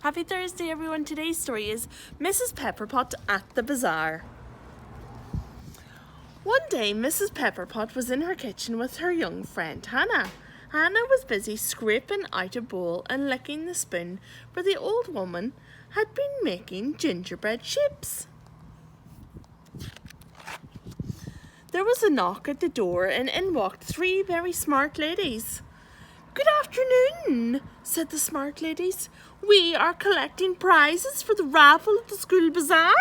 Happy Thursday, everyone. Today's story is Mrs. Pepperpot at the Bazaar. One day, Mrs. Pepperpot was in her kitchen with her young friend Hannah. Hannah was busy scraping out a bowl and licking the spoon where the old woman had been making gingerbread shapes. There was a knock at the door, and in walked three very smart ladies. "Good afternoon," said the smart ladies. "We are collecting prizes for the raffle at the school bazaar.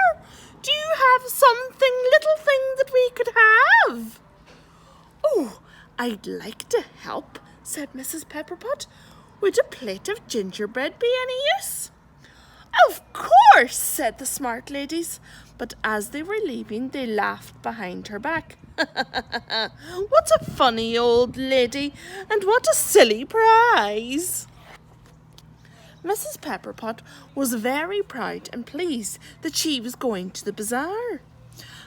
Do you have little thing that we could have?" "Oh, I'd like to help," said Mrs. Pepperpot. "Would a plate of gingerbread be any use?" "Of course," said the smart ladies, but as they were leaving they laughed behind her back. "What a funny old lady, and what a silly prize!" Mrs. Pepperpot was very proud and pleased that she was going to the bazaar.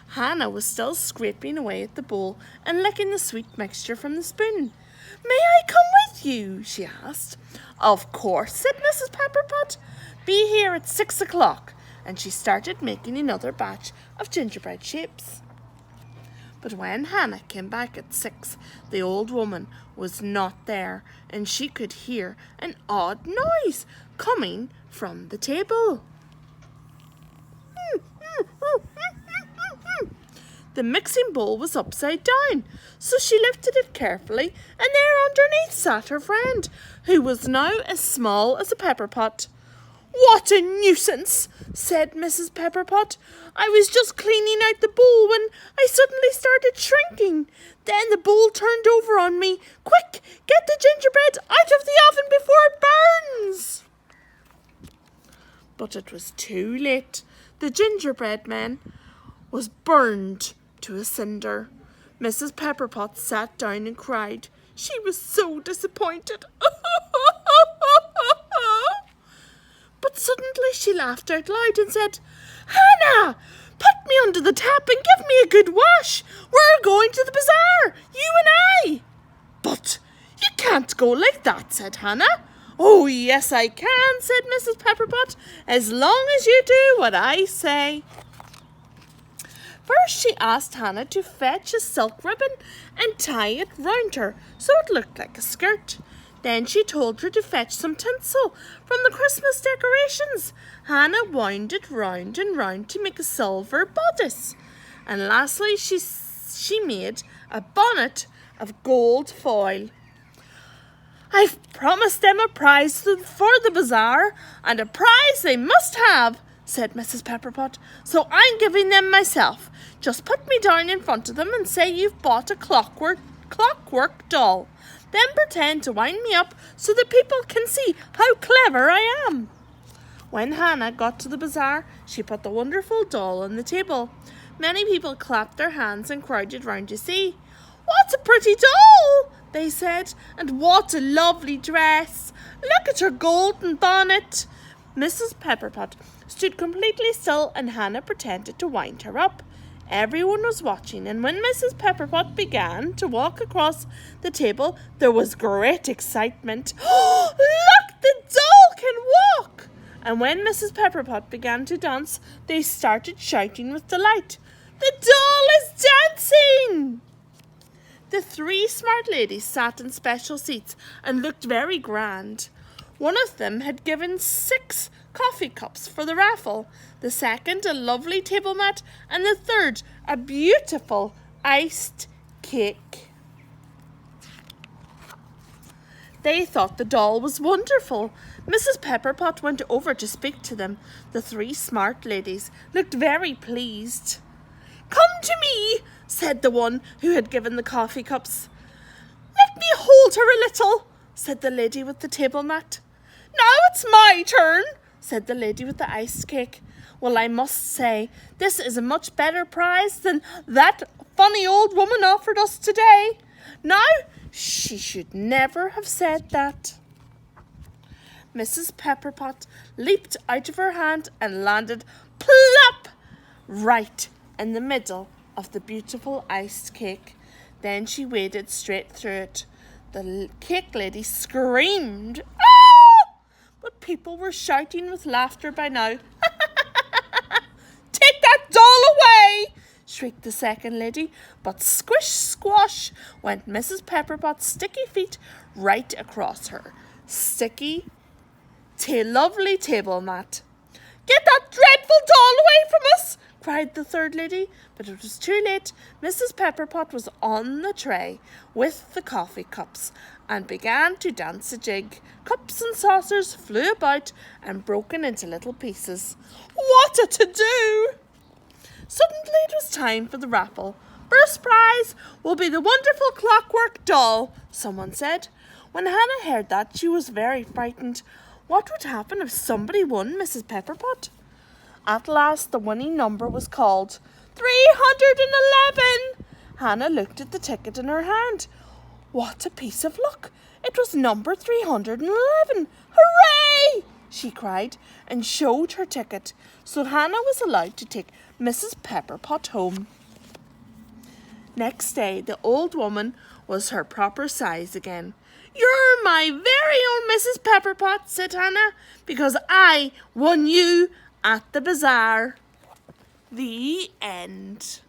Hannah was still scraping away at the bowl and licking the sweet mixture from the spoon. "May I come with you?" she asked. "Of course," said Mrs. Pepperpot. "Be here at 6 o'clock." And she started making another batch of gingerbread shapes. But when Hannah came back at 6, the old woman was not there, and she could hear an odd noise coming from the table. The mixing bowl was upside down, so she lifted it carefully, and there underneath sat her friend, who was now as small as a pepper pot. "What a nuisance," said Mrs. Pepperpot. "I was just cleaning out the bowl when I suddenly started shrinking. Then the bowl turned over on me. Quick, get the gingerbread out of the oven before it burns." But it was too late. The gingerbread man was burned to a cinder. Mrs. Pepperpot sat down and cried. She was so disappointed. But suddenly she laughed out loud and said, "Hannah, put me under the tap and give me a good wash. We're going to the bazaar, you and I." "But you can't go like that," said Hannah. "Oh, yes, I can," said Mrs. Pepperpot, "as long as you do what I say." First she asked Hannah to fetch a silk ribbon and tie it round her so it looked like a skirt. Then she told her to fetch some tinsel from the Christmas decorations. Hannah wound it round and round to make a silver bodice. And lastly she made a bonnet of gold foil. "I've promised them a prize for the bazaar, and a prize they must have," said Mrs. Pepperpot, "so I'm giving them myself. Just put me down in front of them and say you've bought a clockwork doll. Then pretend to wind me up so that people can see how clever I am." When Hannah got to the bazaar, she put the wonderful doll on the table. Many people clapped their hands and crowded round to see. "What a pretty doll!" they said. "And what a lovely dress! Look at her golden bonnet!" Mrs. Pepperpot stood completely still, and Hannah pretended to wind her up. Everyone was watching, and when Mrs. Pepperpot began to walk across the table, there was great excitement. "Oh, look, the doll can walk!" And when Mrs. Pepperpot began to dance, they started shouting with delight. "The doll is dancing!" The three smart ladies sat in special seats and looked very grand. One of them had given 6 coffee cups for the raffle, the second a lovely table mat, and the third a beautiful iced cake. They thought the doll was wonderful. Mrs. Pepperpot went over to speak to them. The three smart ladies looked very pleased. "Come to me," said the one who had given the coffee cups. "Let me hold her a little," said the lady with the table mat. "Now it's my turn," said the lady with the iced cake. "Well, I must say, this is a much better prize than that funny old woman offered us today. Now, she should never have said that." Mrs. Pepperpot leaped out of her hand and landed plop right in the middle of the beautiful iced cake. Then she waded straight through it. The cake lady screamed, "Ah!" but people were shouting with laughter by now. "Take that doll away!" shrieked the second lady, but squish squash went Mrs. Pepperpot's sticky feet right across her sticky, lovely table mat. "Get that dreadful doll away from us!" cried the third lady, but it was too late. Mrs. Pepperpot was on the tray with the coffee cups and began to dance a jig. Cups and saucers flew about and broken into little pieces. What a to-do! Suddenly it was time for the raffle. "First prize will be the wonderful clockwork doll," someone said. When Hannah heard that, she was very frightened. What would happen if somebody won Mrs. Pepperpot? At last the winning number was called. 311! Hannah looked at the ticket in her hand. What a piece of luck! It was number 311. Hooray! She cried and showed her ticket. So Hannah was allowed to take Mrs. Pepperpot home. Next day the old woman was her proper size again. "You're my very own Mrs. Pepperpot," said Hannah, "because I won you at the bazaar." The end.